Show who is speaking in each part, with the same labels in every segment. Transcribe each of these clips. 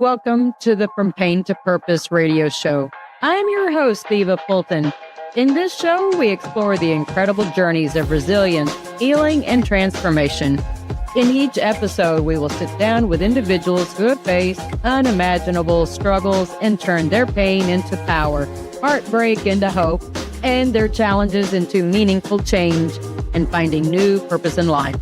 Speaker 1: Welcome to the From Pain to Purpose radio show. I'm your host, Eva Fulton. In this show, we explore the incredible journeys of resilience, healing, and transformation. In each episode, we will sit down with individuals who have faced unimaginable struggles and turned their pain into power, heartbreak into hope, and their challenges into meaningful change and finding new purpose in life.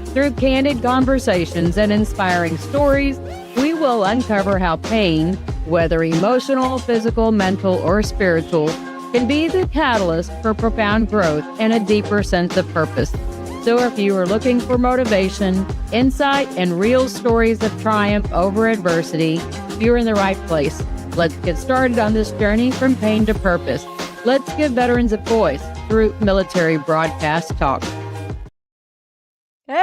Speaker 1: Through candid conversations and inspiring stories, we will uncover how pain, whether emotional, physical, mental, or spiritual, can be the catalyst for profound growth and a deeper sense of purpose. So if you are looking for motivation, insight, and real stories of triumph over adversity, you're in the right place. Let's get started on this journey from pain to purpose. Let's give veterans a voice through Military Broadcast Talk.
Speaker 2: Hey,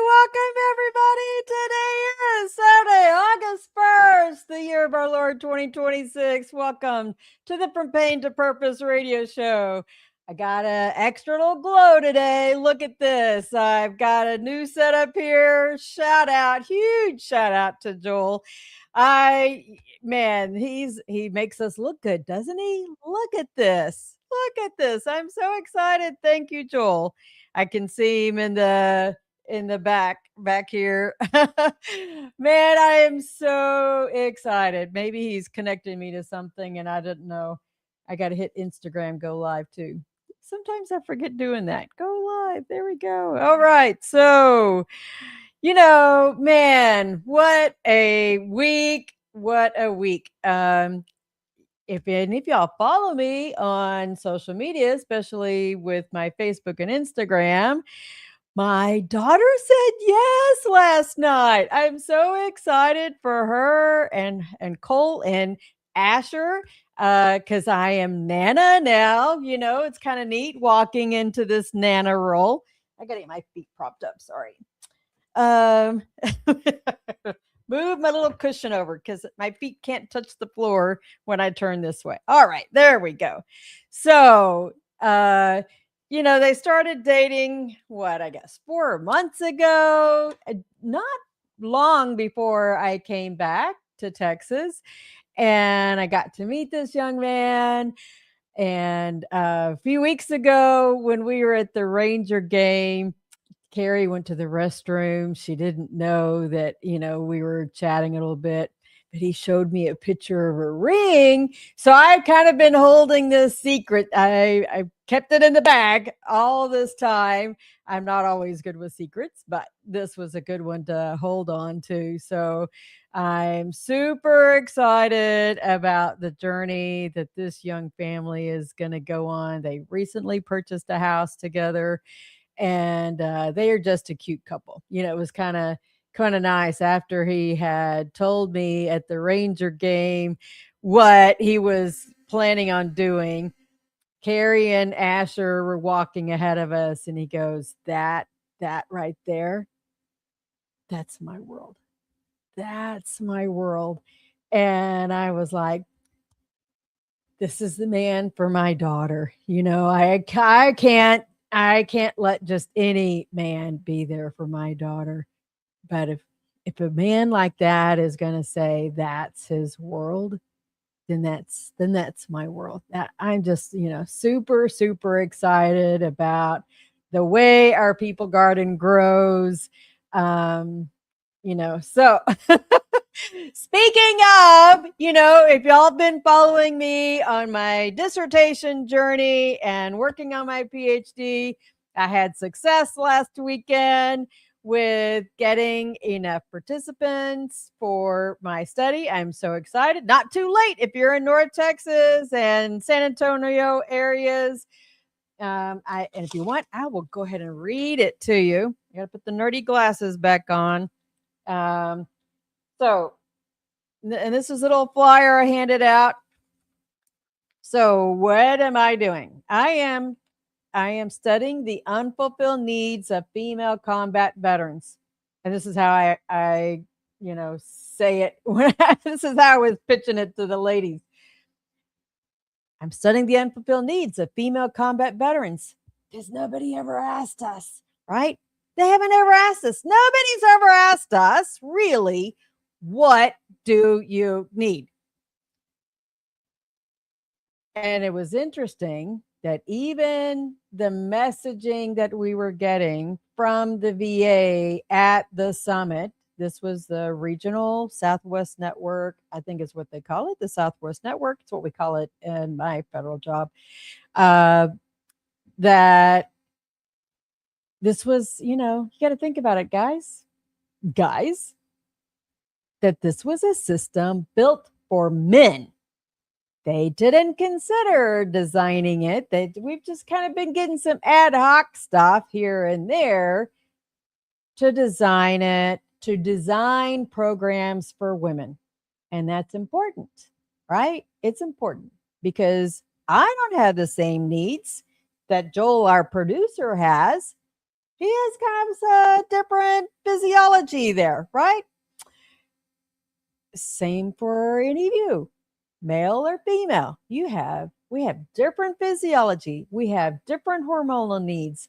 Speaker 2: welcome everybody. Today is Saturday, August 1st, the year of our Lord 2026. Welcome to the From Pain to Purpose radio show. I got an extra little glow today. Look at this. I've got a new setup here. Huge shout out to Joel. He makes us look good, doesn't he? Look at this. I'm so excited. Thank you, Joel. I can see him in the back here. Man, I am so excited. Maybe he's connecting me to something and I didn't know. I got to hit Instagram, go live too. Sometimes I forget doing that. Go live. There we go. All right. So, man, what a week. If any of y'all follow me on social media, especially with my Facebook and Instagram, my daughter said yes last night. I'm so excited for her and Cole and Asher because I am Nana now. It's kind of neat walking into this Nana role. I got to get my feet propped up. Sorry. Move my little cushion over because my feet can't touch the floor when I turn this way. All right, there we go. So, they started dating, 4 months ago, not long before I came back to Texas. And I got to meet this young man. And a few weeks ago, when we were at the Ranger game, Carrie went to the restroom. She didn't know that, we were chatting a little bit, but he showed me a picture of a ring. So I've kind of been holding this secret. I kept it in the bag all this time. I'm not always good with secrets, but this was a good one to hold on to. So I'm super excited about the journey that this young family is going to go on. They recently purchased a house together. And they are just a cute couple. It was kind of nice after he had told me at the Ranger game what he was planning on doing. Carrie and Asher were walking ahead of us, and he goes, that right there, that's my world. That's my world. And I was like, this is the man for my daughter. I can't let just any man be there for my daughter. But if a man like that is going to say that's his world, then that's my world. That I'm just, super, super excited about the way our People Garden grows. So speaking of, if y'all been following me on my dissertation journey and working on my PhD, I had success last weekend with getting enough participants for my study. I'm so excited. Not too late if you're in North Texas and San Antonio areas. And if you want, I will go ahead and read it to you. I got to put the nerdy glasses back on. So, and this is a little flyer I handed out. So what am I doing? I am studying the unfulfilled needs of female combat veterans. And this is how I say it. This is how I was pitching it to the ladies. I'm studying the unfulfilled needs of female combat veterans because nobody ever asked us, right? They haven't ever asked us. Nobody's ever asked us, really, what do you need? And it was interesting that even the messaging that we were getting from the VA at the summit, this was the Regional Southwest Network, I think is what they call it, the Southwest Network. It's what we call it in my federal job. That this was, you got to think about it, guys, that this was a system built for men. They didn't consider designing it. We've just kind of been getting some ad hoc stuff here and there to design it, to design programs for women. And that's important, right? It's important because I don't have the same needs that Joel, our producer, has. He has kind of a different physiology there, right? Same for any of you, male or female. We have different physiology. We have different hormonal needs.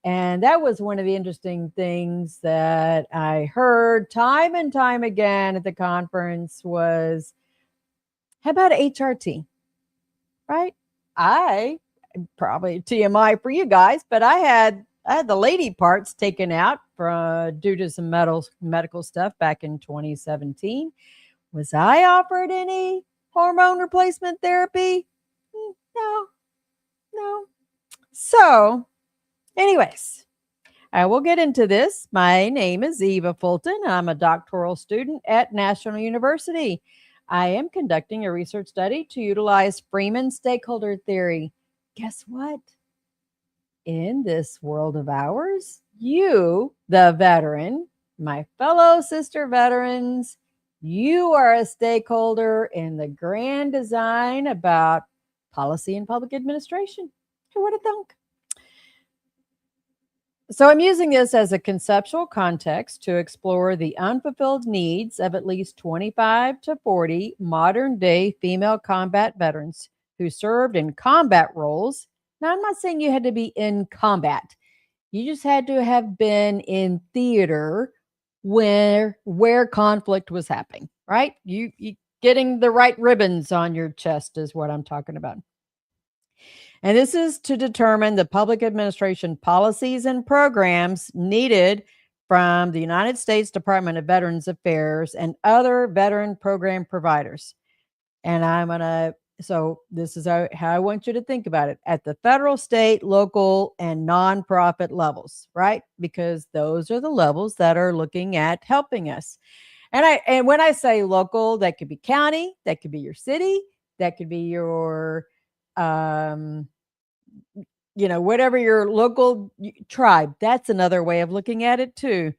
Speaker 2: And that was one of the interesting things that I heard time and time again at the conference was, how about HRT? Right? I probably TMI for you guys, but I had the lady parts taken out due to some medical stuff back in 2017. Was I offered any hormone replacement therapy? No. So, anyways, I will get into this. My name is Eva Fulton. I'm a doctoral student at National University. I am conducting a research study to utilize Freeman's stakeholder theory. Guess what? In this world of ours, you, the veteran, my fellow sister veterans, you are a stakeholder in the grand design about policy and public administration. Who would have thunk? So I'm using this as a conceptual context to explore the unfulfilled needs of at least 25 to 40 modern day female combat veterans who served in combat roles. Now, I'm not saying you had to be in combat. You just had to have been in theater where conflict was happening, right? You getting the right ribbons on your chest is what I'm talking about. And this is to determine the public administration policies and programs needed from the United States Department of Veterans Affairs and other veteran program providers. And so this is how I want you to think about it at the federal, state, local, and nonprofit levels, right? Because those are the levels that are looking at helping us. And when I say local, that could be county, that could be your city, that could be your whatever your local tribe. That's another way of looking at it too.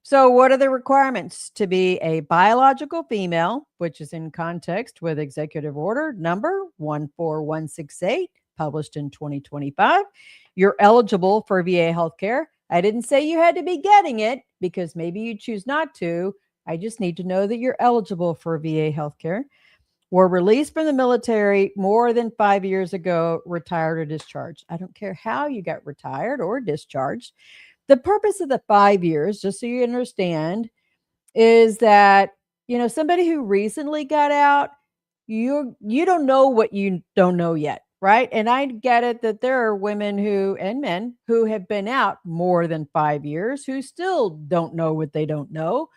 Speaker 2: So what are the requirements to be a biological female, which is in context with Executive Order number 14168, published in 2025? You're eligible for VA healthcare. I didn't say you had to be getting it because maybe you choose not to. I just need to know that you're eligible for VA healthcare. Were released from the military more than 5 years ago, retired or discharged. I don't care how you got retired or discharged. The purpose of the 5 years, just so you understand, is that, somebody who recently got out, you don't know what you don't know yet, right? And I get it that there are women and men who have been out more than 5 years who still don't know what they don't know.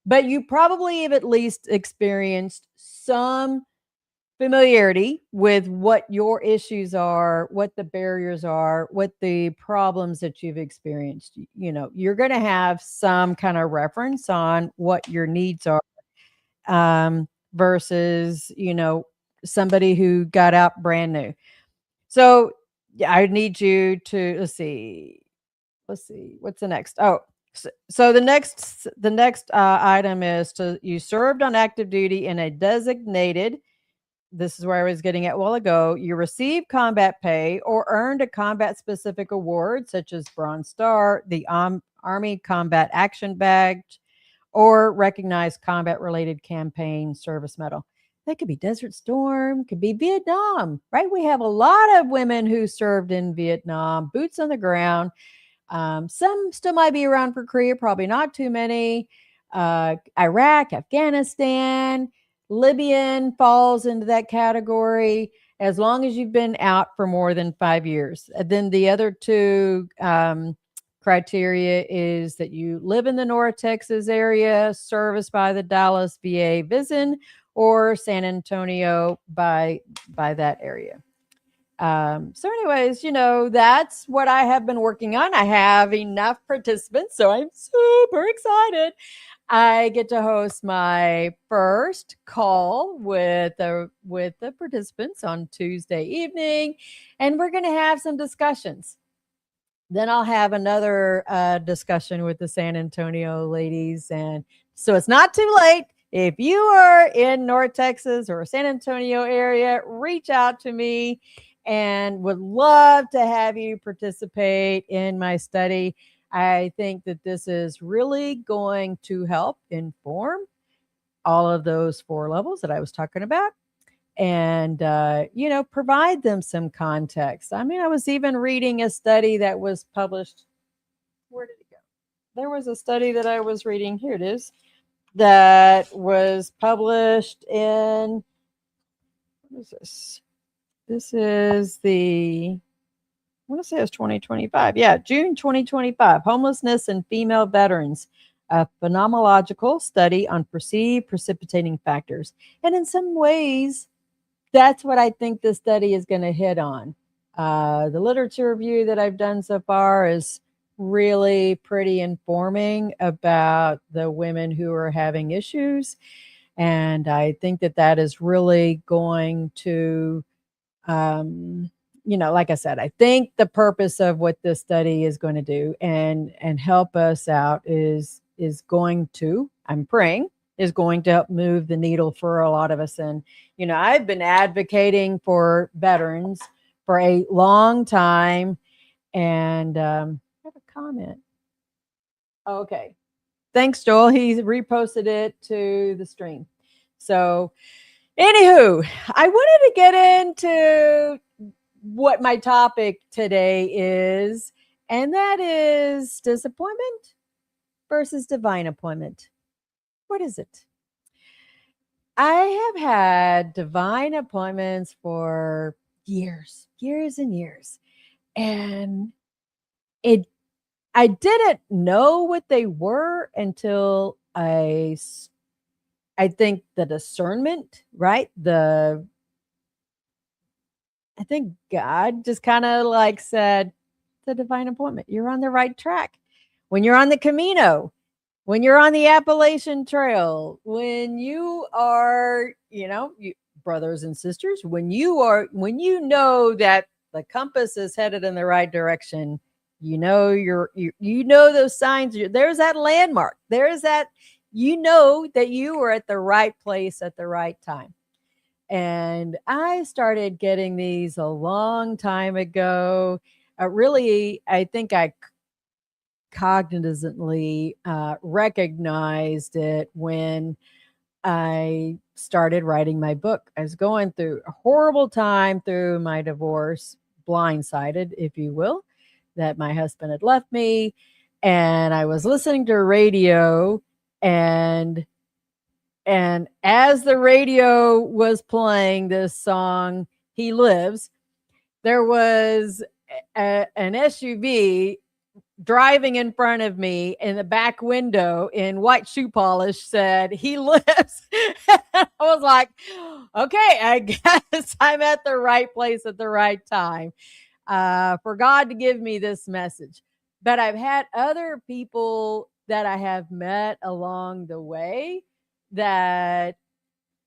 Speaker 2: But you probably have at least experienced some familiarity with what your issues are, what the barriers are, what the problems that you've experienced. You're going to have some kind of reference on what your needs are versus, somebody who got out brand new. So I need you to, let's see, what's the next? Oh, so the next item is you served on active duty in a designated, this is where I was getting at a while ago, you received combat pay or earned a combat specific award such as Bronze Star, the Army Combat Action Badge, or recognized combat related campaign service medal. That could be Desert Storm, could be Vietnam, right? We have a lot of women who served in Vietnam, boots on the ground. Some still might be around for Korea, probably not too many. Iraq, Afghanistan, Libyan falls into that category as long as you've been out for more than 5 years. And then the other two criteria is that you live in the North Texas area, serviced by the Dallas VA Vision, or San Antonio by that area. So anyways, that's what I have been working on. I have enough participants, so I'm super excited. I get to host my first call with the participants on Tuesday evening, and we're going to have some discussions. Then I'll have another discussion with the San Antonio ladies, and so it's not too late. If you are in North Texas or San Antonio area, reach out to me and would love to have you participate in my study. I think that this is really going to help inform all of those 4 levels that I was talking about and, provide them some context. I mean, I was even reading a study that was published. Where did it go? There was a study that I was reading. Here it is. That was published in, what is this? This is I want to say it's 2025. Yeah, June 2025. Homelessness and female veterans, a phenomenological study on perceived precipitating factors. And in some ways, that's what I think this study is going to hit on. The literature review that I've done so far is really pretty informing about the women who are having issues. And I think that is really going to, like I said, I think the purpose of what this study is going to do and help us out is going to, I'm praying, is going to help move the needle for a lot of us. And, I've been advocating for veterans for a long time. And I have a comment. Okay. Thanks, Joel. He reposted it to the stream. So, anywho, I wanted to get into what my topic today is, and that is disappointment versus divine appointment. What is it? I have had divine appointments for years and years. And I didn't know what they were until I think the discernment, right? I think God just kind of like said, the divine appointment, you're on the right track. When you're on the Camino, when you're on the Appalachian Trail, when you are, brothers and sisters, when you know that the compass is headed in the right direction, you know those signs. There's that landmark. There is that. You know that you were at the right place at the right time. And I started getting these a long time ago. Really, I think I cognizantly recognized it when I started writing my book. I was going through a horrible time through my divorce, blindsided, if you will, that my husband had left me. And I was listening to radio, and as the radio was playing this song, He Lives, there was an SUV driving in front of me, in the back window in white shoe polish said, He Lives. I was like, okay, I guess I'm at the right place at the right time for God to give me this message. But I've had other people that I have met along the way that,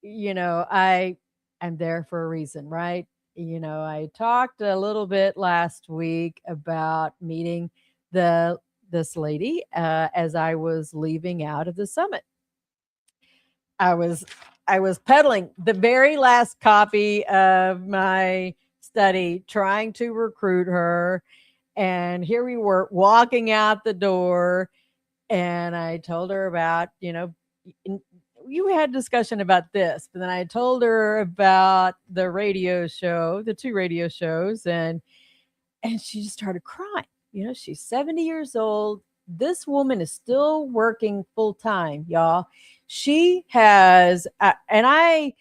Speaker 2: I'm there for a reason, right? I talked a little bit last week about meeting this lady as I was leaving out of the summit. I was peddling the very last copy of my study, trying to recruit her, and here we were walking out the door, and I told her about, you had a discussion about this, but then I told her about the radio show, the 2 radio shows, and she just started crying. She's 70 years old. this woman is still working full time, y'all. She has, and I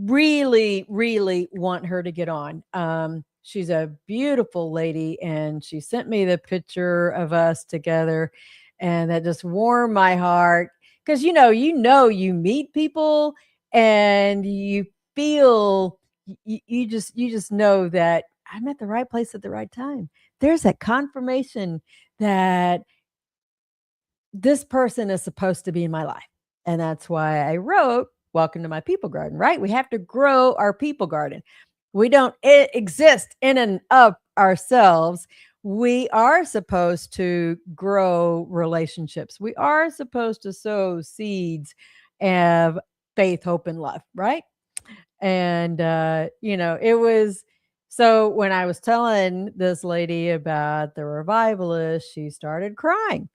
Speaker 2: really, really want her to get on. She's a beautiful lady, and she sent me the picture of us together, and that just warmed my heart because you meet people and you feel you just know that I'm at the right place at the right time. There's that confirmation that this person is supposed to be in my life. And that's why I wrote Welcome to My People Garden, right? We have to grow our people garden. We don't exist in and of ourselves. We are supposed to grow relationships. We are supposed to sow seeds of faith, hope, and love, right? And, it was so when I was telling this lady about the revivalist, she started crying.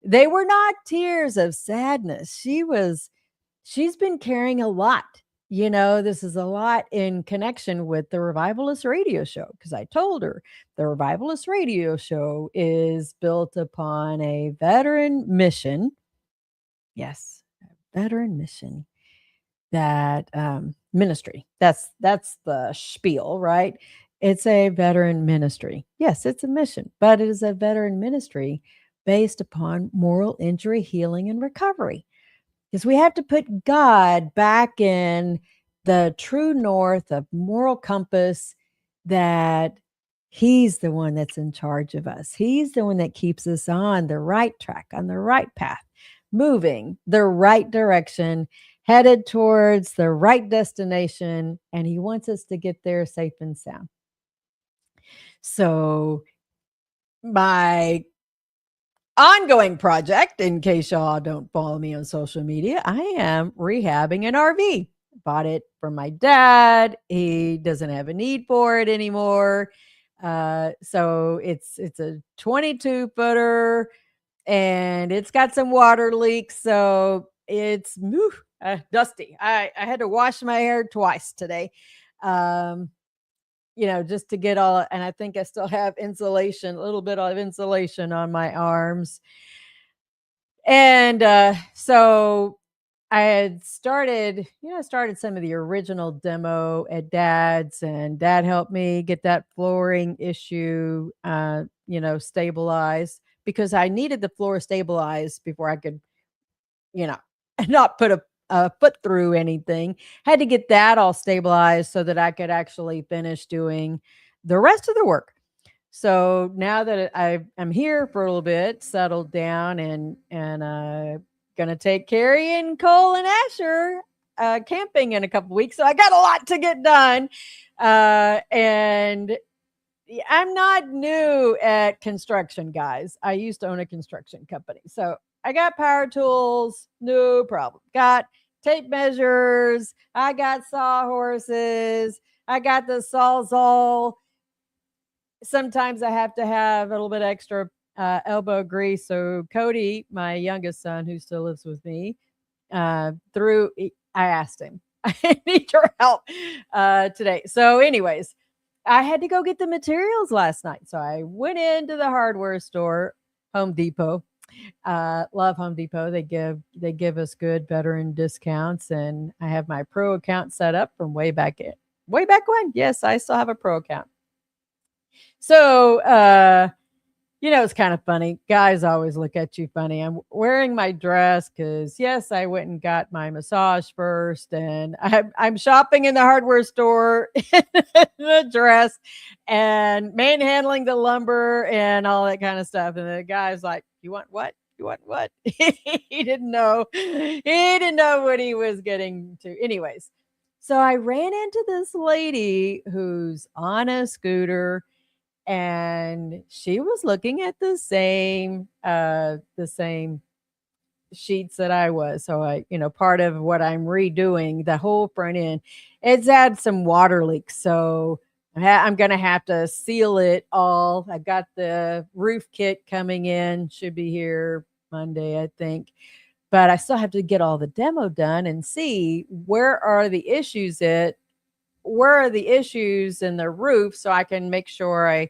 Speaker 2: They were not tears of sadness. She's been carrying a lot. This is a lot in connection with the Revivalist radio show because I told her the Revivalist radio show is built upon a veteran mission. Yes, a veteran mission that ministry. That's the spiel, right? It's a veteran ministry. Yes, it's a mission, but it is a veteran ministry based upon moral injury, healing, and recovery. Because we have to put God back in the true north of moral compass, that He's the one that's in charge of us. He's the one that keeps us on the right track, on the right path, moving the right direction, headed towards the right destination. And He wants us to get there safe and sound. So, my ongoing project, in case y'all don't follow me on social media, I am rehabbing an RV. Bought it from my dad. He doesn't have a need for it anymore. So it's a 22 footer and it's got some water leaks. So it's dusty. I had to wash my hair twice today. Just to get all, and I think I still have insulation, a little bit of insulation on my arms. And so I had started some of the original demo at Dad's, and Dad helped me get that flooring issue, stabilized, because I needed the floor stabilized before I could, not put a foot through anything. Had to get that all stabilized so that I could actually finish doing the rest of the work. So now that I'm here for a little bit, settled down, and gonna take Carrie and Cole and Asher camping in a couple weeks. So I got a lot to get done, and I'm not new at construction, guys. I used to own a construction company, so I got power tools, no problem. Got tape measures. I got sawhorses. I got the Sawzall. Sometimes I have to have a little bit extra elbow grease. So Cody, my youngest son, who still lives with me, I asked him, I need your help today. So anyways, I had to go get the materials last night. So I went into the hardware store, Home Depot. Love Home Depot. They give us good veteran discounts, and I have my pro account set up from way back when. Yes, I still have a pro account. So, it's kind of funny. Guys always look at you funny. I'm wearing my dress because, yes, I went and got my massage first, and I'm shopping in the hardware store in the dress and manhandling the lumber and all that kind of stuff. And the guy's like, "You want what? You want what?" He didn't know. He didn't know what he was getting to. Anyways, so I ran into this lady who's on a scooter, and she was looking at the same sheets that I was. So part of what I'm redoing, the whole front end, it's had some water leaks. So I'm going to have to seal it all. I got the roof kit coming in, should be here Monday, I think. But I still have to get all the demo done and see where are the issues in the roof, so I can make sure I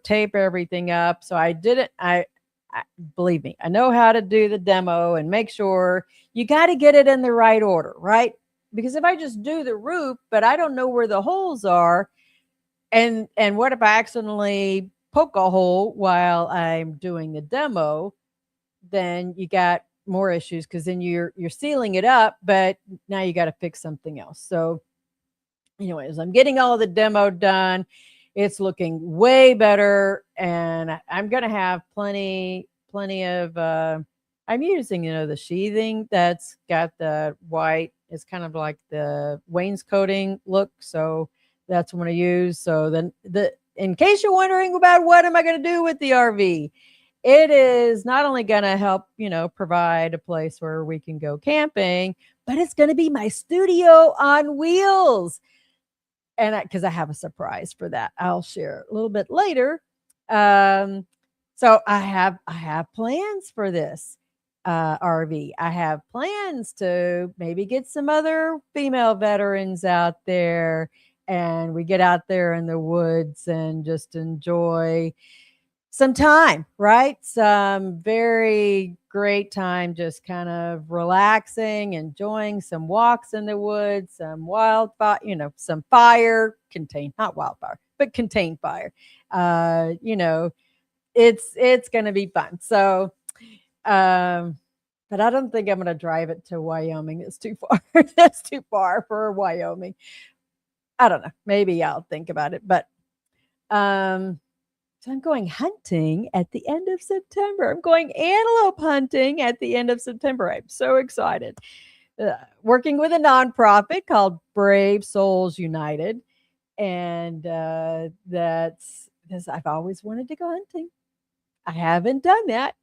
Speaker 2: tape everything up. So I believe me, I know how to do the demo and make sure you got to get it in the right order, right? Because if I just do the roof, but I don't know where the holes are, and what if I accidentally poke a hole while I'm doing the demo, then you got more issues because then you're sealing it up, but now you got to fix something else. So anyways, I'm getting all of the demo done. It's looking way better, and I'm gonna have plenty of. I'm using, the sheathing that's got the white. It's kind of like the wainscoting look, so that's what I use. So then, in case you're wondering about what am I going to do with the RV, it is not only going to help, provide a place where we can go camping, but it's going to be my studio on wheels. And because I have a surprise for that, I'll share a little bit later. So I have plans for this RV. I have plans to maybe get some other female veterans out there, and we get out there in the woods and just enjoy some time, right? Some very great time, just kind of relaxing, enjoying some walks in the woods, some wildfire, some fire, not wildfire, but contained fire. It's going to be fun. So, but I don't think I'm going to drive it to Wyoming. It's too far. That's too far for Wyoming. I don't know. Maybe I'll think about it, but, so I'm going hunting at the end of September. I'm going antelope hunting at the end of September. I'm so excited. Working with a nonprofit called Brave Souls United. And that's because I've always wanted to go hunting. I haven't done that.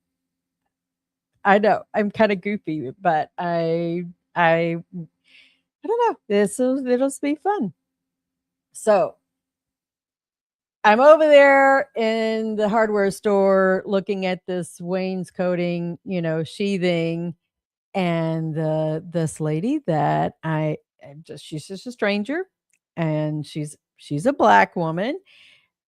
Speaker 2: I know I'm kind of goofy, but I don't know. It'll be fun. So I'm over there in the hardware store looking at this wainscoting, sheathing, and this lady that she's just a stranger, and she's a Black woman,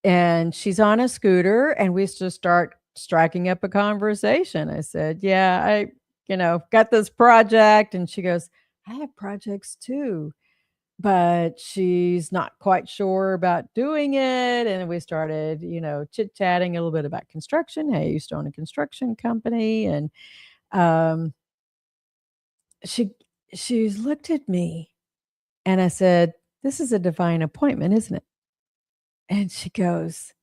Speaker 2: and she's on a scooter, and we just start striking up a conversation. I said, "Yeah, I, got this project," and she goes, "I have projects too." But she's not quite sure about doing it. And we started, chit chatting a little bit about construction. Hey, I used to own a construction company. And she she's looked at me, and I said, "This is a divine appointment, isn't it?" And she goes,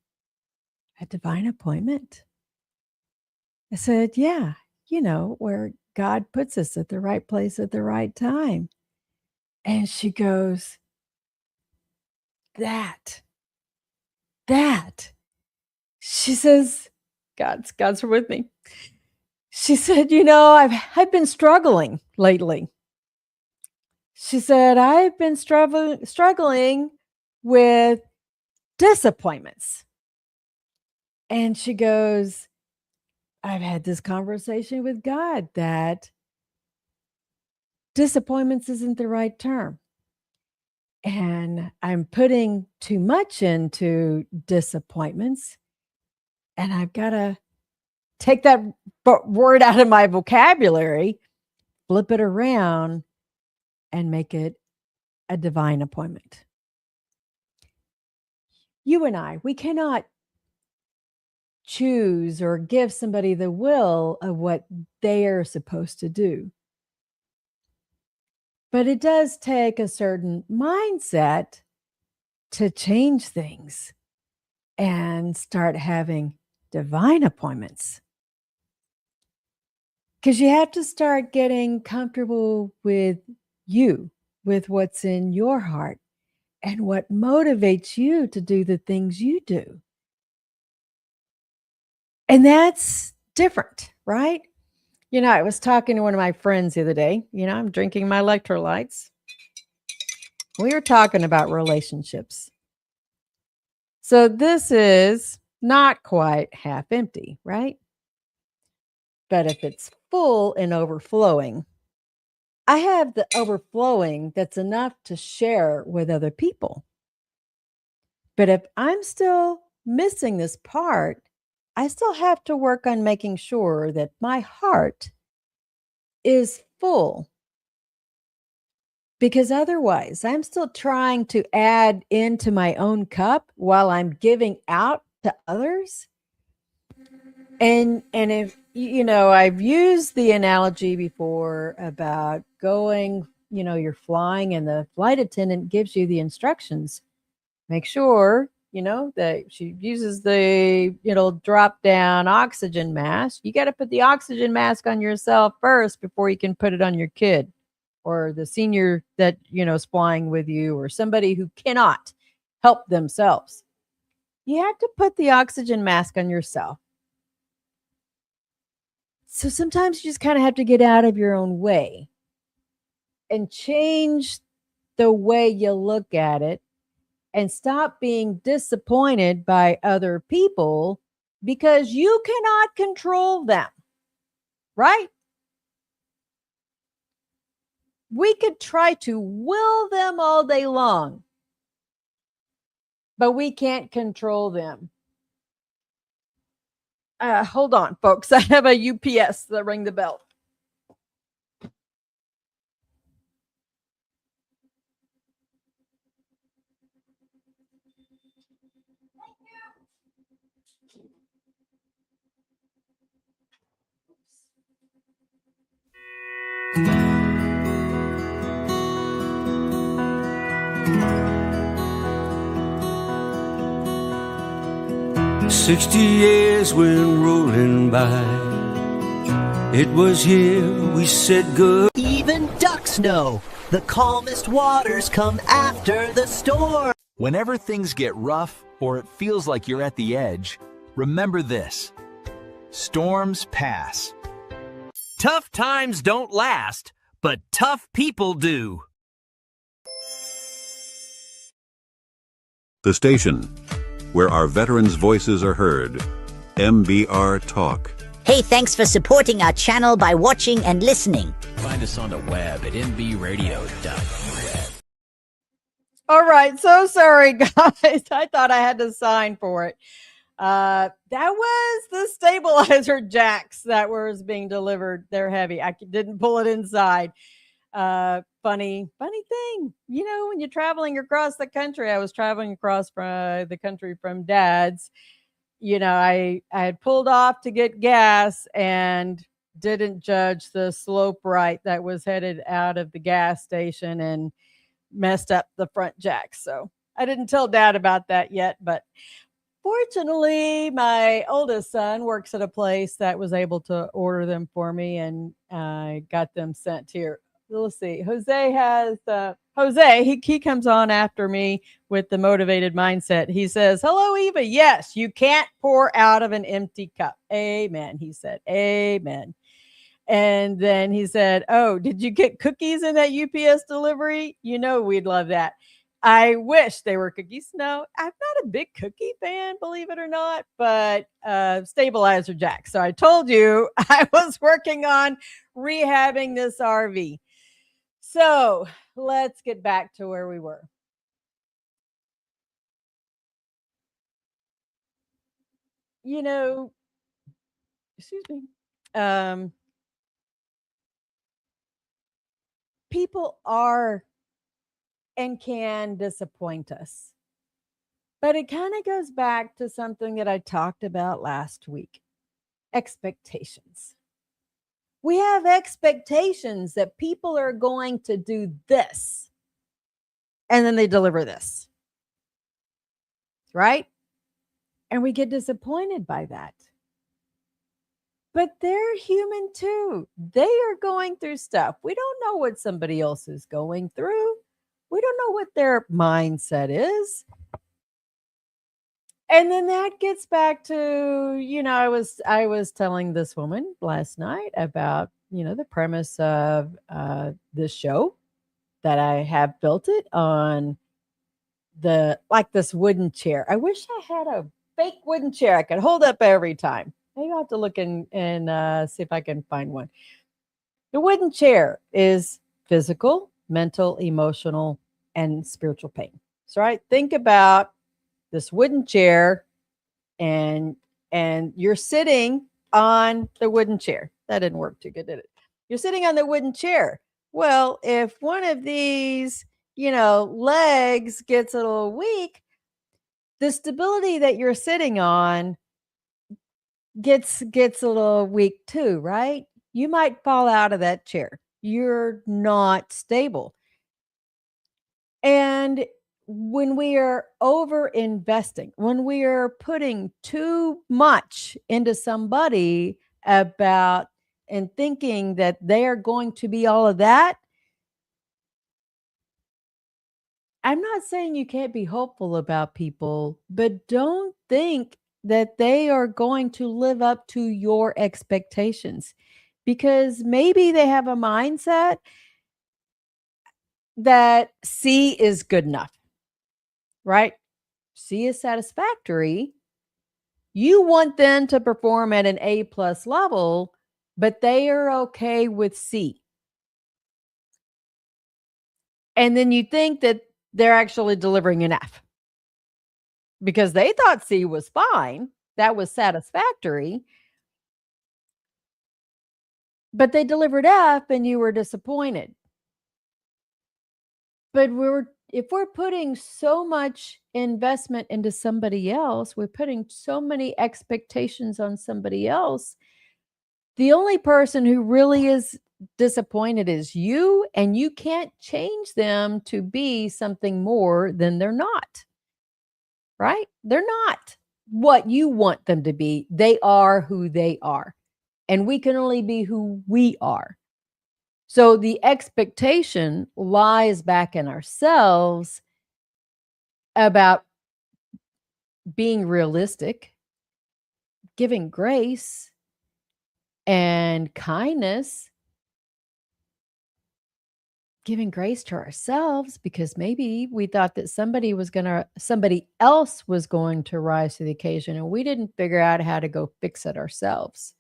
Speaker 2: "A divine appointment?" I said, "Yeah, where God puts us at the right place at the right time." And she goes, that she says, God's with me. She said, I've been struggling lately. She said, I've been struggling with disappointments. And she goes, I've had this conversation with God that disappointments isn't the right term. And I'm putting too much into disappointments. And I've got to take that word out of my vocabulary, flip it around, and make it a divine appointment. You and I, we cannot choose or give somebody the will of what they are supposed to do. But it does take a certain mindset to change things and start having divine appointments. Because you have to start getting comfortable with you, with what's in your heart and what motivates you to do the things you do. And that's different, right? I was talking to one of my friends the other day. I'm drinking my electrolytes. We were talking about relationships. So this is not quite half empty, right? But if it's full and overflowing, I have the overflowing that's enough to share with other people. But if I'm still missing this part, I still have to work on making sure that my heart is full, because otherwise I'm still trying to add into my own cup while I'm giving out to others. And if I've used the analogy before about going, you're flying and the flight attendant gives you the instructions. Make sure that she uses the drop down oxygen mask. You got to put the oxygen mask on yourself first before you can put it on your kid or the senior that is flying with you, or somebody who cannot help themselves. You have to put the oxygen mask on yourself. So sometimes you just kind of have to get out of your own way and change the way you look at it, and stop being disappointed by other people because you cannot control them, right? We could try to will them all day long, but we can't control them. Hold on, folks. I have a UPS that rang the bell.
Speaker 3: Oops. 60 years went rolling by. It was here we said good.
Speaker 4: Even ducks know the calmest waters come after the storm.
Speaker 5: Whenever things get rough or it feels like you're at the edge, remember this: storms pass.
Speaker 6: Tough times don't last, but tough people do.
Speaker 7: The station where our veterans' voices are heard. MBR Talk.
Speaker 8: Hey, thanks for supporting our channel by watching and listening.
Speaker 9: Find us on the web at mbradio.net.
Speaker 2: All right. So sorry, guys. I thought I had to sign for it. That was the stabilizer jacks that was being delivered. They're heavy. I didn't pull it inside. Funny thing. When you're traveling across the country, I was traveling across the country from Dad's. I had pulled off to get gas and didn't judge the slope right that was headed out of the gas station and messed up the front jack. So I didn't tell Dad about that yet, but fortunately, my oldest son works at a place that was able to order them for me, and I got them sent here. Let's see. Jose, he comes on after me with the motivated mindset. He says, "Hello, Eva. Yes, you can't pour out of an empty cup." Amen. He said, amen. And then he said, "Oh, did you get cookies in that UPS delivery? We'd love that." I wish they were cookies. No, I'm not a big cookie fan, believe it or not, but stabilizer jack. So I told you I was working on rehabbing this RV. So let's get back to where we were. Excuse me. People are and can disappoint us. But it kind of goes back to something that I talked about last week: expectations. We have expectations that people are going to do this, and then they deliver this, right? And we get disappointed by that. But they're human too. They are going through stuff. We don't know what somebody else is going through. We don't know what their mindset is. And then that gets back to, I was telling this woman last night about, the premise of this show, that I have built it on this wooden chair. I wish I had a fake wooden chair I could hold up every time. Maybe I'll have to look and see if I can find one. The wooden chair is physical, mental, emotional, and spiritual pain. So, right, think about this wooden chair, and and you're sitting on the wooden chair. That didn't work too good, did it? You're sitting on the wooden chair. Well, if one of these, legs gets a little weak, the stability that you're sitting on gets a little weak too, right? You might fall out of that chair. You're not stable. And when we are over investing, when we are putting too much into somebody about and thinking that they are going to be all of that, I'm not saying you can't be hopeful about people, but don't think that they are going to live up to your expectations, because maybe they have a mindset that C is good enough, right? C is satisfactory. You want them to perform at an A+ level, but they are okay with C. And then you think that they're actually delivering an F because they thought C was fine. That was satisfactory. But they delivered F and you were disappointed. But if we're putting so much investment into somebody else, we're putting so many expectations on somebody else, the only person who really is disappointed is you, and you can't change them to be something more than they're not. Right? They're not what you want them to be. They are who they are. And we can only be who we are. So the expectation lies back in ourselves about being realistic, giving grace and kindness, giving grace to ourselves, because maybe we thought that somebody else was going to rise to the occasion and we didn't figure out how to go fix it ourselves.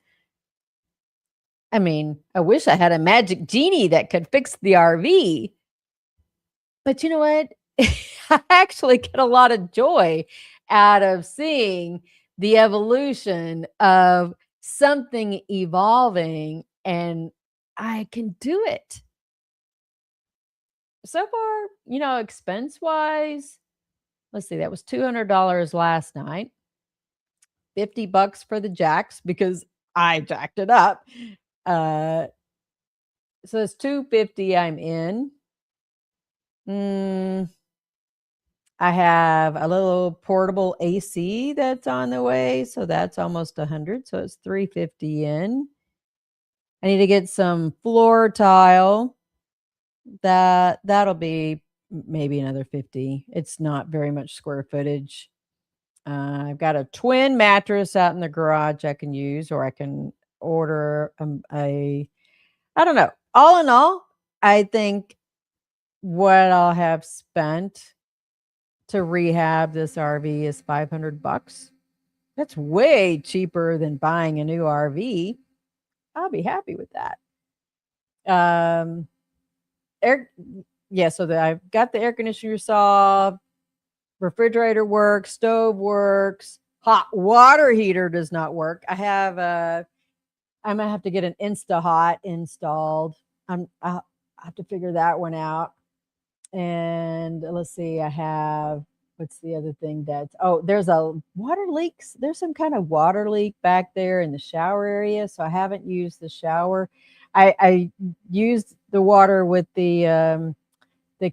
Speaker 2: I mean, I wish I had a magic genie that could fix the RV. But you know what? I actually get a lot of joy out of seeing the evolution of something evolving, and I can do it. So far, expense-wise, let's see, that was $200 last night. $50 for the jacks because I jacked it up. So it's $250 I'm in. I have a little portable AC that's on the way, so that's almost $100. So it's $350 in. I need to get some floor tile. That'll be maybe another $50. It's not very much square footage. I've got a twin mattress out in the garage I can use, or I can order I don't know. All in all, I think what I'll have spent to rehab this RV is $500. That's way cheaper than buying a new RV. I'll be happy with that. So I've got the air conditioner solved, refrigerator works, stove works, hot water heater does not work. I might have to get an InstaHot installed. I'll have to figure that one out. And let's see, what's the other thing there's a water leak. There's some kind of water leak back there in the shower area. So I haven't used the shower. I used the water with the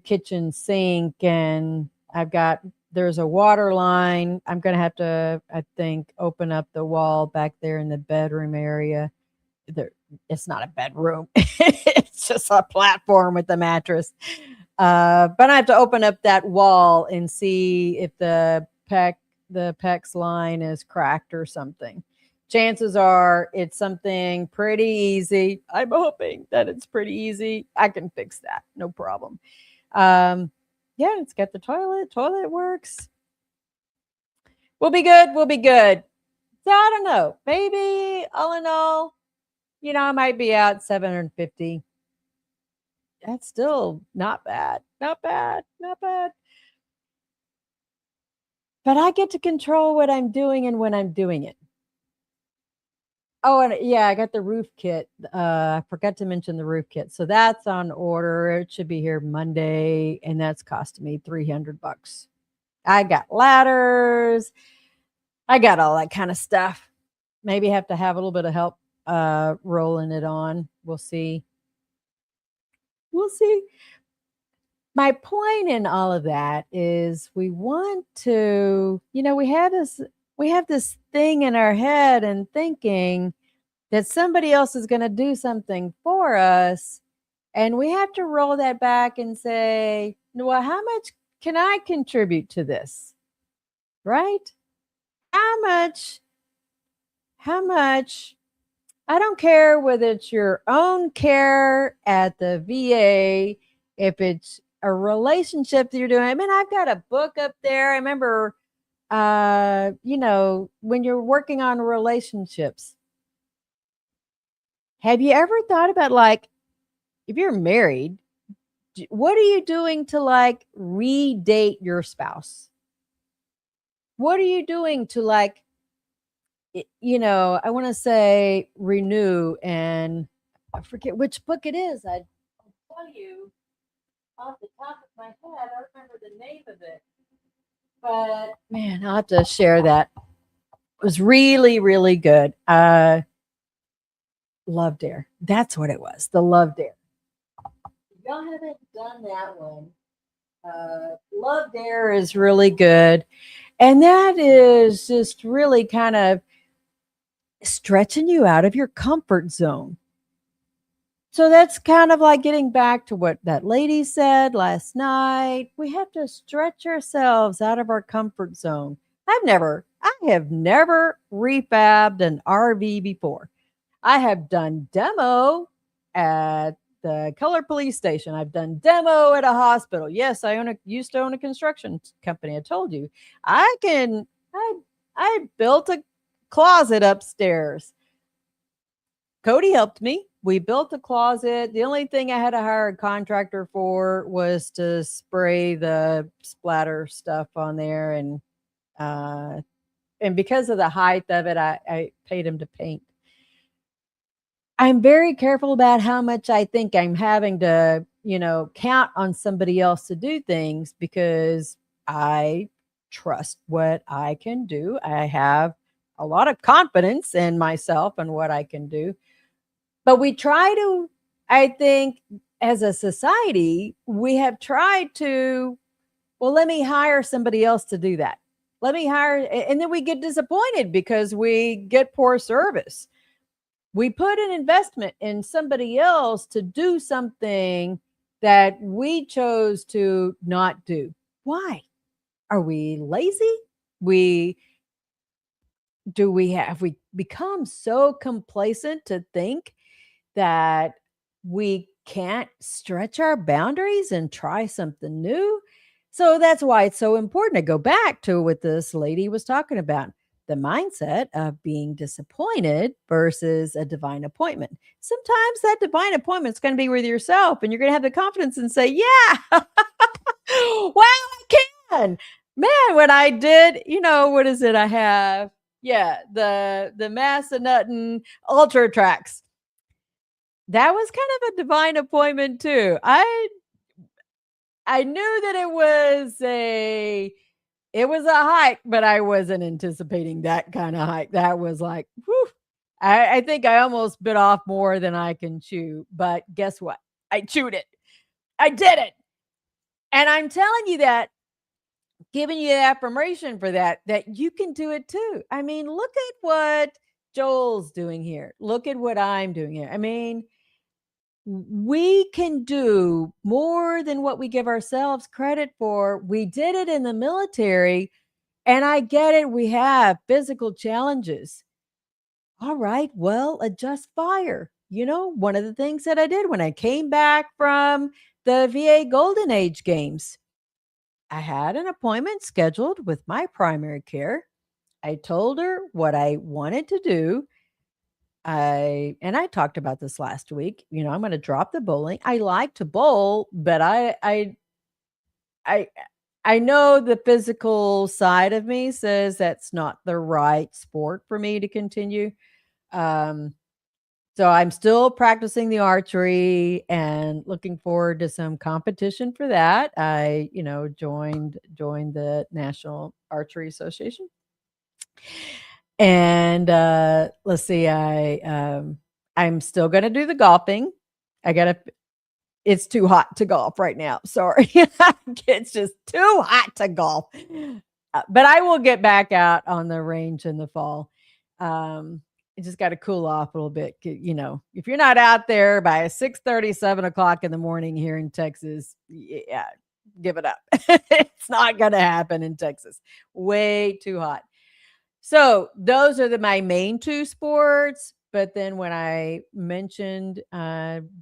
Speaker 2: kitchen sink, and there's a water line. I'm going to have to, I think, open up the wall back there in the bedroom area. It's not a bedroom. It's just a platform with the mattress. But I have to open up that wall and see if the PEX line is cracked or something. Chances are it's something pretty easy. I'm hoping that it's pretty easy. I can fix that. No problem. It's got the toilet. Toilet works. We'll be good. So I don't know. Maybe all in all, I might be out $750. That's still not bad. Not bad. But I get to control what I'm doing and when I'm doing it. Oh, and yeah, I got the roof kit. I forgot to mention the roof kit. So that's on order. It should be here Monday, and that's costing me $300. I got ladders. I got all that kind of stuff. Maybe have to have a little bit of help rolling it on. We'll see. We'll see. My point in all of that is we want to, we have this thing in our head and thinking that somebody else is going to do something for us. And we have to roll that back and say, well, how much can I contribute to this? Right? How much? I don't care whether it's your own care at the VA, if it's a relationship that you're doing. I mean, I've got a book up there. I remember, when you're working on relationships, have you ever thought about, like, if you're married, what are you doing to, like, redate your spouse? What are you doing to, like, I want to say renew, and I forget which book it is. I'll tell you off the top of my head. I don't remember the name of it. But man, I'll have to share that. It was really, really good. Love Dare. That's what it was. The Love Dare. If y'all haven't done that one, Love Dare is really good. And that is just really kind of stretching you out of your comfort zone. So that's kind of like getting back to what that lady said last night. We have to stretch ourselves out of our comfort zone. I have never refabbed an RV before. I have done demo at the Color Police Station. I've done demo at a hospital. Yes, I used to own a construction company. I told you. I built a closet upstairs. Cody helped me. We built a closet. The only thing I had to hire a contractor for was to spray the splatter stuff on there, and because of the height of it, I paid him to paint. I'm very careful about how much I think I'm having to, count on somebody else to do things, because I trust what I can do. I have a lot of confidence in myself and what I can do. But we try to, I think, as a society, we have tried to, well, let me hire somebody else to do that. Let me hire, and then we get disappointed because we get poor service. We put an investment in somebody else to do something that we chose to not do. Why? Are we lazy? Have we become so complacent to think that we can't stretch our boundaries and try something new? So that's why it's so important to go back to what this lady was talking about, the mindset of being disappointed versus a divine appointment. Sometimes that divine appointment is going to be with yourself, and you're going to have the confidence and say, yeah, wow, I can. Man, when I did, what is it I have? Yeah, the Massanutten Ultra Tracks. That was kind of a divine appointment too. I knew that it was a hike, but I wasn't anticipating that kind of hike. That was like, whew. I think I almost bit off more than I can chew. But guess what? I chewed it. I did it. And I'm telling you that, giving you affirmation for that you can do it too. I mean, look at what Joel's doing here. Look at what I'm doing here. I mean, we can do more than what we give ourselves credit for. We did it in the military, and I get it. We have physical challenges. All right, well, adjust fire. One of the things that I did when I came back from the VA Golden Age Games, I had an appointment scheduled with my primary care. I told her what I wanted to do. I talked about this last week. I'm going to drop the bowling. I like to bowl, but I know the physical side of me says that's not the right sport for me to continue. So I'm still practicing the archery and looking forward to some competition for that. I, joined the National Archery Association. And let's see, I'm still going to do the golfing. It's too hot to golf right now. Sorry. It's just too hot to golf. But I will get back out on the range in the fall. It just got to cool off a little bit. If you're not out there by 6:30, 7 o'clock in the morning here in Texas, yeah, give it up. It's not going to happen in Texas. Way too hot. So those are my main two sports. But then when I mentioned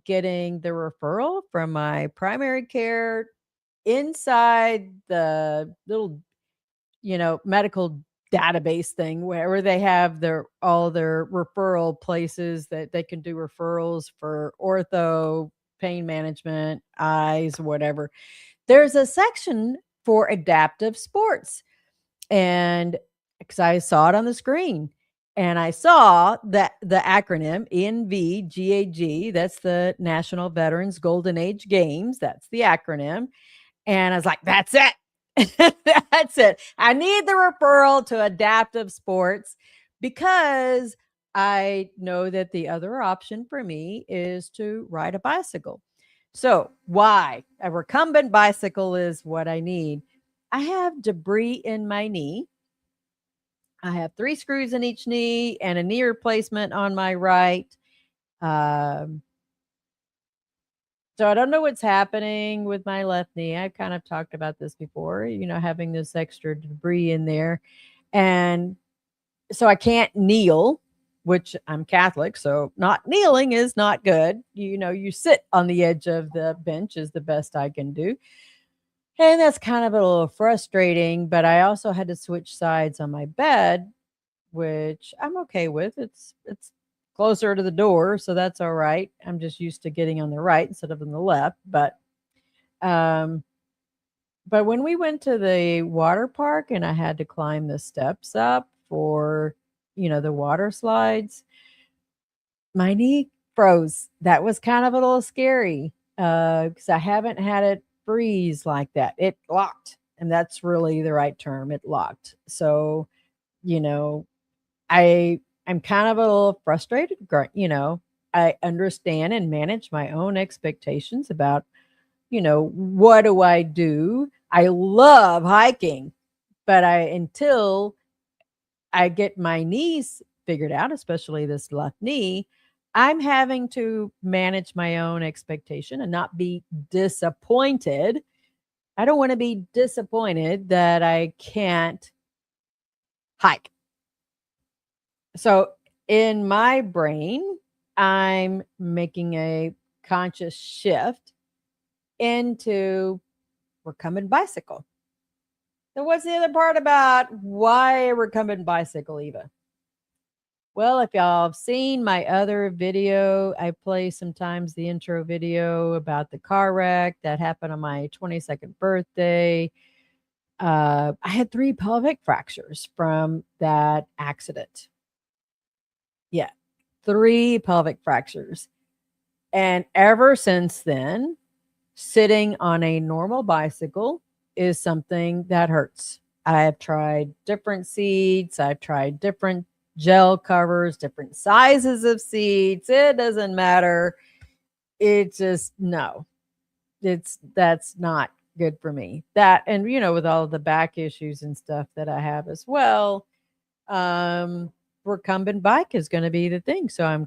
Speaker 2: getting the referral from my primary care inside the little, medical database thing where they have all their referral places that they can do referrals for ortho, pain management, eyes, whatever. There's a section for adaptive sports. And because I saw it on the screen and I saw that the acronym NVGAG, that's the National Veterans Golden Age Games. That's the acronym. And I was like, that's it. That's it. I need the referral to adaptive sports because I know that the other option for me is to ride a bicycle. So why? A recumbent bicycle is what I need. I have debris in my knee. I have 3 screws in each knee and a knee replacement on my right. So I don't know what's happening with my left knee. I've kind of talked about this before, having this extra debris in there. And so I can't kneel, which I'm Catholic. So not kneeling is not good. You sit on the edge of the bench is the best I can do. And that's kind of a little frustrating, but I also had to switch sides on my bed, which I'm okay with. It's closer to the door, so that's all right. I'm just used to getting on the right instead of on the left. But when we went to the water park and I had to climb the steps up for, the water slides, my knee froze. That was kind of a little scary because I haven't had it freeze like that. It locked, and that's really the right term. It locked. So, I'm kind of a little frustrated. I understand and manage my own expectations about, what do I do? I love hiking, but until I get my knees figured out, especially this left knee, I'm having to manage my own expectation and not be disappointed. I don't want to be disappointed that I can't hike. So in my brain, I'm making a conscious shift into recumbent bicycle. So what's the other part about why a recumbent bicycle, Eva? Well, if y'all have seen my other video, I play sometimes the intro video about the car wreck that happened on my 22nd birthday. I had 3 pelvic fractures from that accident. Yeah, 3 pelvic fractures. And ever since then, sitting on a normal bicycle is something that hurts. I have tried different seats. I've tried different gel covers, different sizes of seats. It doesn't matter. It's just, no, that's not good for me. That, and with all the back issues and stuff that I have as well, recumbent bike is going to be the thing. So I'm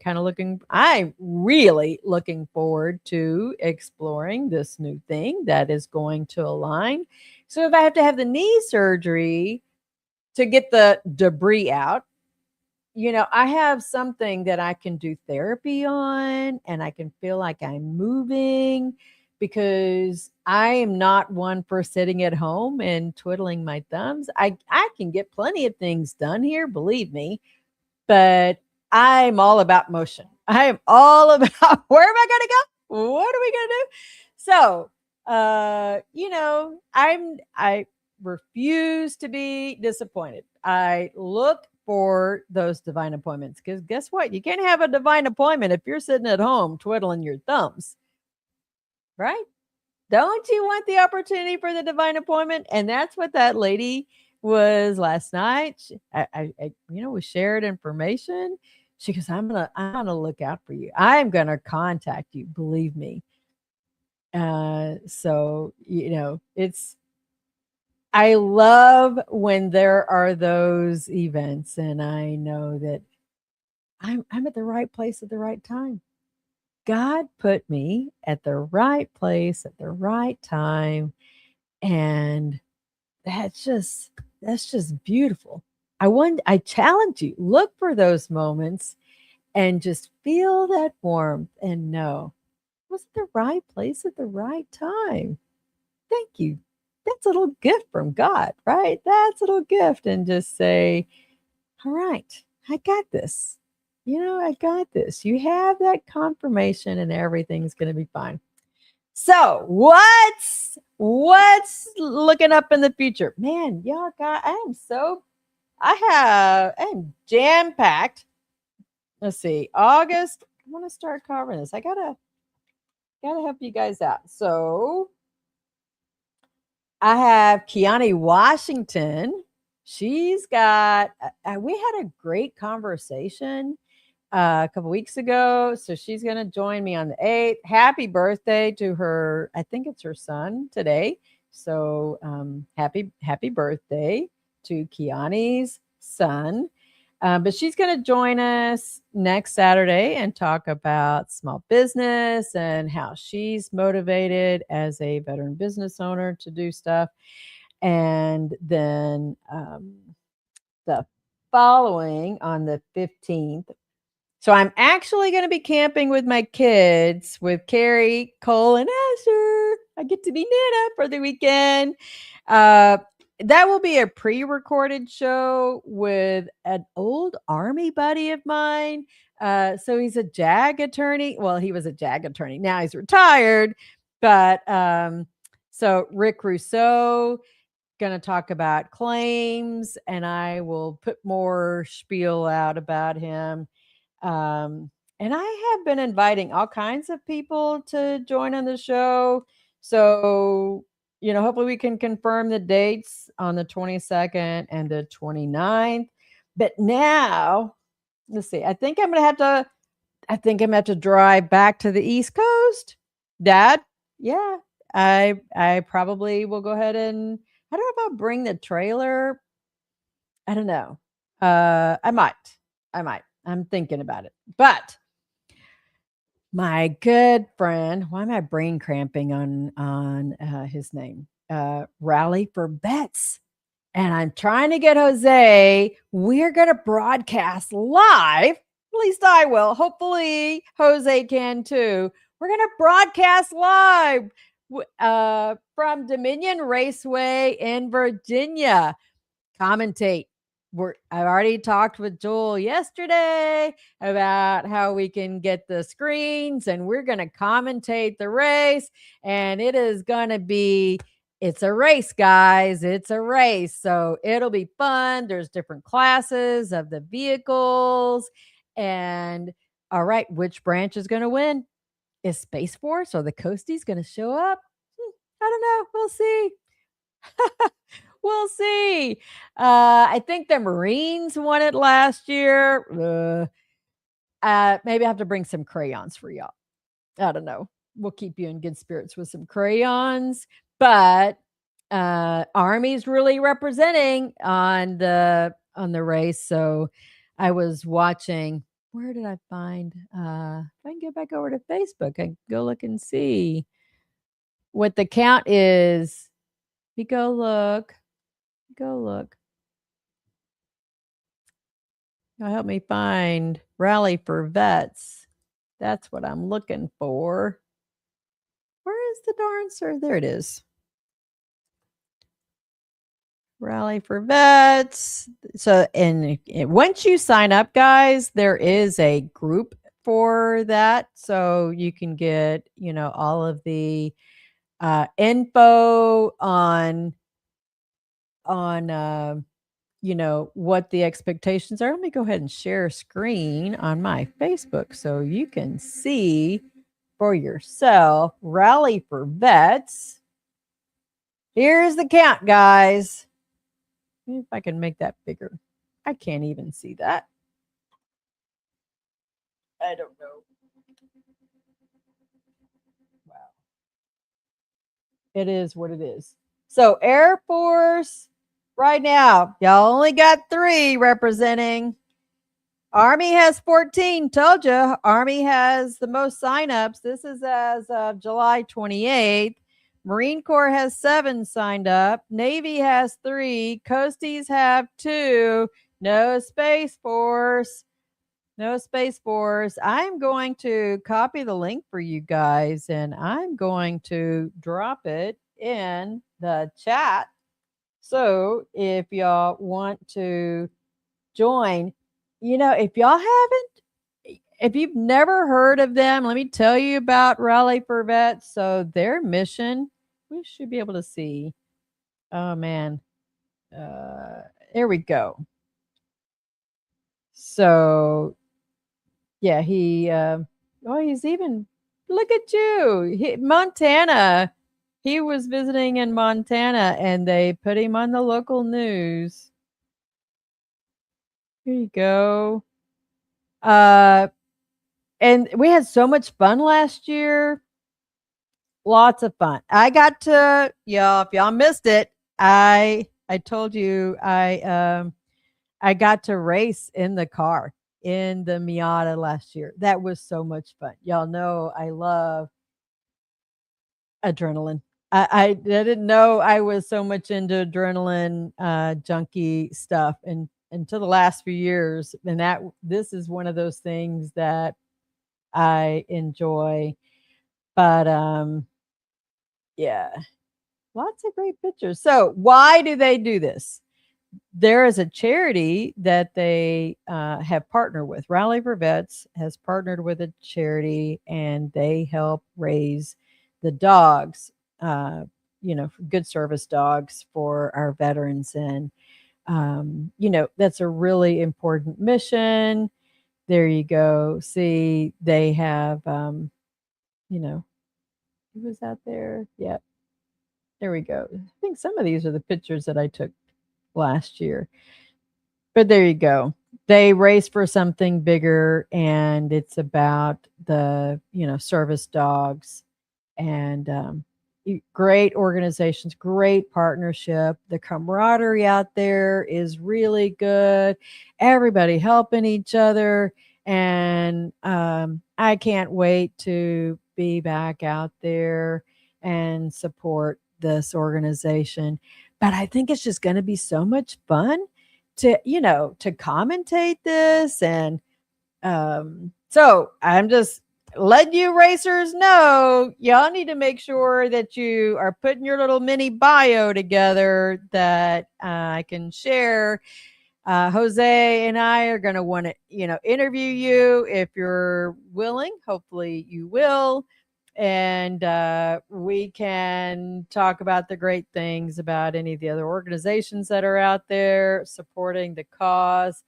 Speaker 2: really looking forward to exploring this new thing that is going to align. So if I have to have the knee surgery to get the debris out, I have something that I can do therapy on and I can feel like I'm moving, because I am not one for sitting at home and twiddling my thumbs. I can get plenty of things done here, believe me, but I'm all about motion. I am all about where am I going to go? What are we going to do? So, I refuse to be disappointed. I look for those divine appointments, because guess what? You can't have a divine appointment if you're sitting at home twiddling your thumbs, right? Don't you want the opportunity for the divine appointment? And that's what that lady was last night. We shared information. She goes, I'm gonna look out for you. I'm gonna contact you. Believe me. So I love when there are those events, and I know that I'm at the right place at the right time. God put me at the right place at the right time, and that's just beautiful. I challenge you, look for those moments and just feel that warmth and know I was at the right place at the right time. Thank you. That's a little gift from God, right? That's a little gift, and just say, all right, I got this. I got this. You have that confirmation and everything's going to be fine. So what's looking up in the future? Man, y'all I am jam-packed. Let's see, August. I want to start covering this. I gotta help you guys out. So I have Kiani Washington. She's got, we had a great conversation a couple weeks ago. So she's going to join me on the 8th. Happy birthday to her. I think it's her son today. So happy birthday to Kiani's son. But she's going to join us next Saturday and talk about small business and how she's motivated as a veteran business owner to do stuff. And then the following on the 15th. So I'm actually going to be camping with my kids, with Carrie, Cole, and Asher. I get to be Nana for the weekend. That will be a pre-recorded show with an old Army buddy of mine. So he's a JAG attorney. Well, he was a JAG attorney. Now he's retired. But so Rick Rousseau, going to talk about claims, and I will put more spiel out about him. And I have been inviting all kinds of people to join on the show. So, hopefully we can confirm the dates on the 22nd and the 29th. But now, let's see. I think I'm going to have to drive back to the East Coast. Dad, yeah, I probably will go ahead and, I don't know if I'll bring the trailer. I don't know. I might. I'm thinking about it. But my good friend, why am I brain cramping on his name? Rally for Vets. And I'm trying to get Jose. We're going to broadcast live. At least I will. Hopefully Jose can too. We're going to broadcast live from Dominion Raceway in Virginia. Commentate. I already talked with Joel yesterday about how we can get the screens, and we're going to commentate the race. And it is going to be, it's a race, guys. It's a race. So it'll be fun. There's different classes of the vehicles. And all right, which branch is going to win? Is Space Force or the Coasties going to show up? I don't know. We'll see. We'll see. I think the Marines won it last year. Maybe I have to bring some crayons for y'all. I don't know. We'll keep you in good spirits with some crayons. But Army's really representing on the race. So I was watching. Where did I find? If I can get back over to Facebook, I can go look and see what the count is. You go look. Now help me find Rally for Vets. That's what I'm looking for. Where is the darn sir? There it is. Rally for Vets. So, and once you sign up, guys, there is a group for that. So you can get, all of the info on what the expectations are. Let me go ahead and share a screen on my Facebook so you can see for yourself. Rally for Vets. Here's the count, guys. See if I can make that bigger. I can't even see that. I don't know. Wow. It is what it is. So Air Force, right now, y'all only got 3 representing. Army has 14. Told you, Army has the most signups. This is as of July 28th. Marine Corps has 7 signed up. Navy has 3. Coasties have 2. No Space Force. No Space Force. I'm going to copy the link for you guys, and I'm going to drop it in the chat. So if y'all want to join, if y'all haven't, if you've never heard of them, let me tell you about Rally for Vets. So their mission, we should be able to see. Oh man. There we go. So yeah, he's even, look at you. Montana. He was visiting in Montana and they put him on the local news. Here you go. And we had so much fun last year. Lots of fun. I got to, if y'all missed it, I told you I got to race in the car in the Miata last year. That was so much fun. Y'all know I love adrenaline. I didn't know I was so much into adrenaline junkie stuff and until the last few years. And this is one of those things that I enjoy. But yeah, lots of great pictures. So why do they do this? There is a charity that they have partnered with. Rally for Vets has partnered with a charity, and they help raise the dogs, good service dogs for our veterans. And, that's a really important mission. There you go. See, they have, who was out there? Yep. There we go. I think some of these are the pictures that I took last year. But there you go. They race for something bigger, and it's about the, service dogs, and great organizations, great partnership. The camaraderie out there is really good. Everybody helping each other. And I can't wait to be back out there and support this organization. But I think it's just going to be so much fun to commentate this. And so I'm just letting you racers know, y'all need to make sure that you are putting your little mini bio together that I can share. Jose and I are going to want to, interview you if you're willing. Hopefully you will. And we can talk about the great things about any of the other organizations that are out there supporting the cause.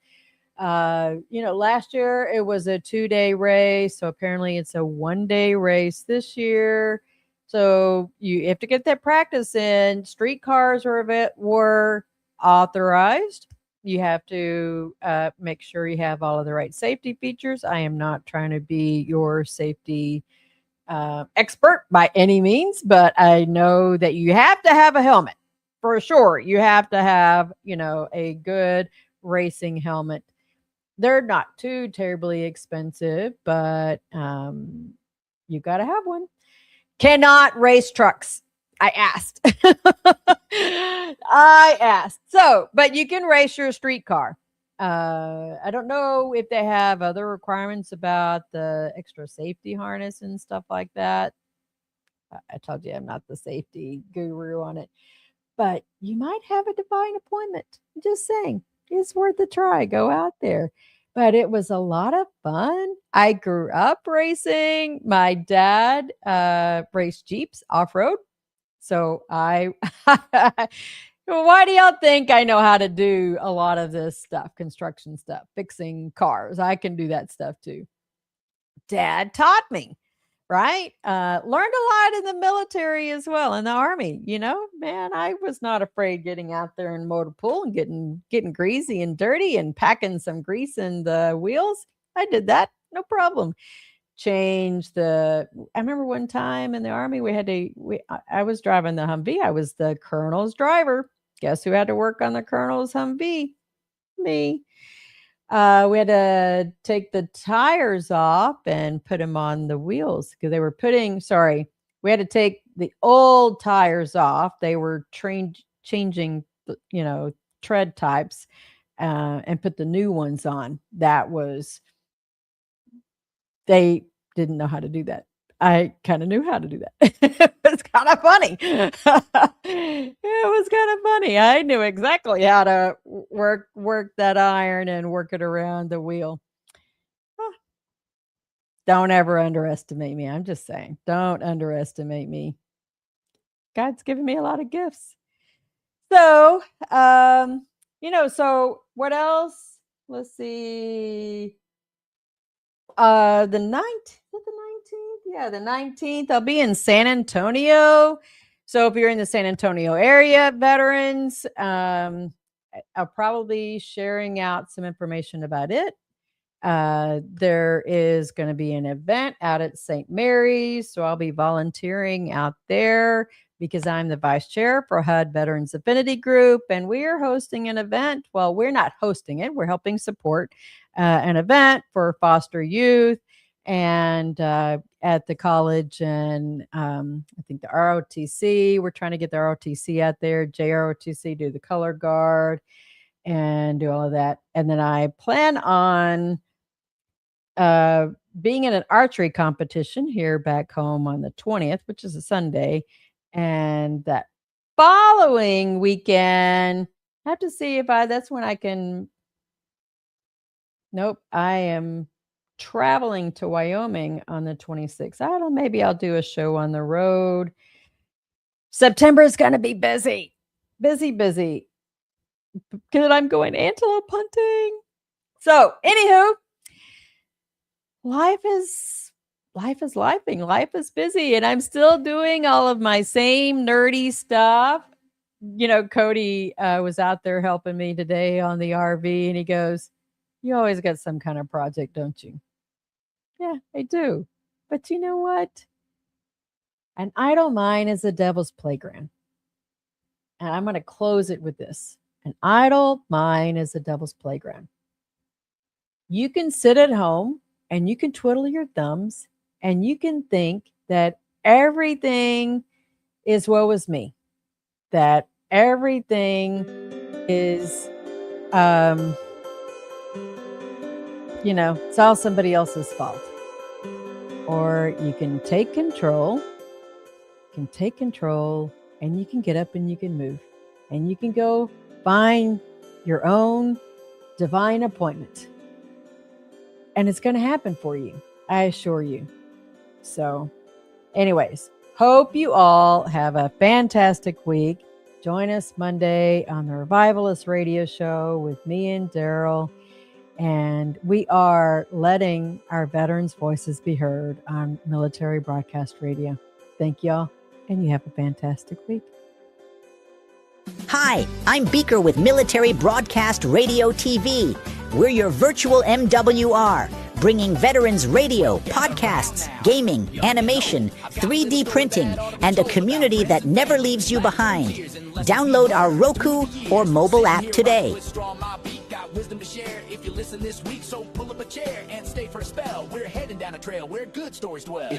Speaker 2: Last year it was a 2-day race. So apparently it's a 1-day race this year. So you have to get that practice in. Streetcars were authorized. You have to make sure you have all of the right safety features. I am not trying to be your safety expert by any means, but I know that you have to have a helmet for sure. You have to have, a good racing helmet. They're not too terribly expensive, but you got to have one. Cannot race trucks. I asked. So, but you can race your streetcar. I don't know if they have other requirements about the extra safety harness and stuff like that. I told you I'm not the safety guru on it, but you might have a divine appointment. I'm just saying, it's worth a try. Go out there. But it was a lot of fun. I grew up racing. My dad raced Jeeps off-road. So Why do y'all think I know how to do a lot of this stuff, construction stuff, fixing cars? I can do that stuff too. Dad taught me, right? Learned a lot in the military as well, in the Army. Man, I was not afraid getting out there in motor pool and getting greasy and dirty and packing some grease in the wheels. I did that, no problem. I remember one time in the Army, I was driving the Humvee. I was the colonel's driver. Guess who had to work on the colonel's Humvee? Me. We had to take the tires off and put them on the wheels because they were we had to take the old tires off. They were changing, tread types and put the new ones on. They didn't know how to do that. I kind of knew how to do that. It was kind of funny. It was kind of funny. I knew exactly how to work that iron and work it around the wheel. Don't ever underestimate me. I'm just saying, don't underestimate me. God's given me a lot of gifts. So, so what else? Let's see. The 19th. Yeah, the 19th. I'll be in San Antonio. So if you're in the San Antonio area, veterans, I'll probably be sharing out some information about it. There is going to be an event out at St. Mary's. So I'll be volunteering out there because I'm the vice chair for HUD Veterans Affinity Group. And we are hosting an event. Well, we're not hosting it. We're helping support an event for foster youth and at the college and I think the ROTC. We're trying to get the ROTC out there, JROTC, do the color guard and do all of that. And then I plan on being in an archery competition here back home on the 20th, which is a Sunday. And that following weekend, I have to see if that's when I can. Nope, I am traveling to Wyoming on the 26th. I don't know, maybe I'll do a show on the road. September is going to be busy. Because I'm going antelope hunting. So, anywho, life is lifing. Life is busy, and I'm still doing all of my same nerdy stuff. Cody was out there helping me today on the RV, and he goes, "You always got some kind of project, don't you?" Yeah, I do. But you know what? An idle mind is a devil's playground. And I'm going to close it with this. An idle mind is a devil's playground. You can sit at home and you can twiddle your thumbs and you can think that everything is woe is me. That everything is it's all somebody else's fault. Or you can take control. And you can get up and you can move. And you can go find your own divine appointment. And it's going to happen for you. I assure you. So, anyways, hope you all have a fantastic week. Join us Monday on the Revivalist Radio Show with me and Daryl. And we are letting our veterans' voices be heard on Military Broadcast Radio. Thank y'all, and you have a fantastic week.
Speaker 8: Hi, I'm Beaker with Military Broadcast Radio TV. We're your virtual MWR, bringing veterans radio, podcasts, gaming, animation, 3D printing, and a community that never leaves you behind. Download our Roku or mobile app today.
Speaker 9: Wisdom to share if you listen this week, so pull up a chair and stay for a spell. We're heading down a trail where good stories dwell.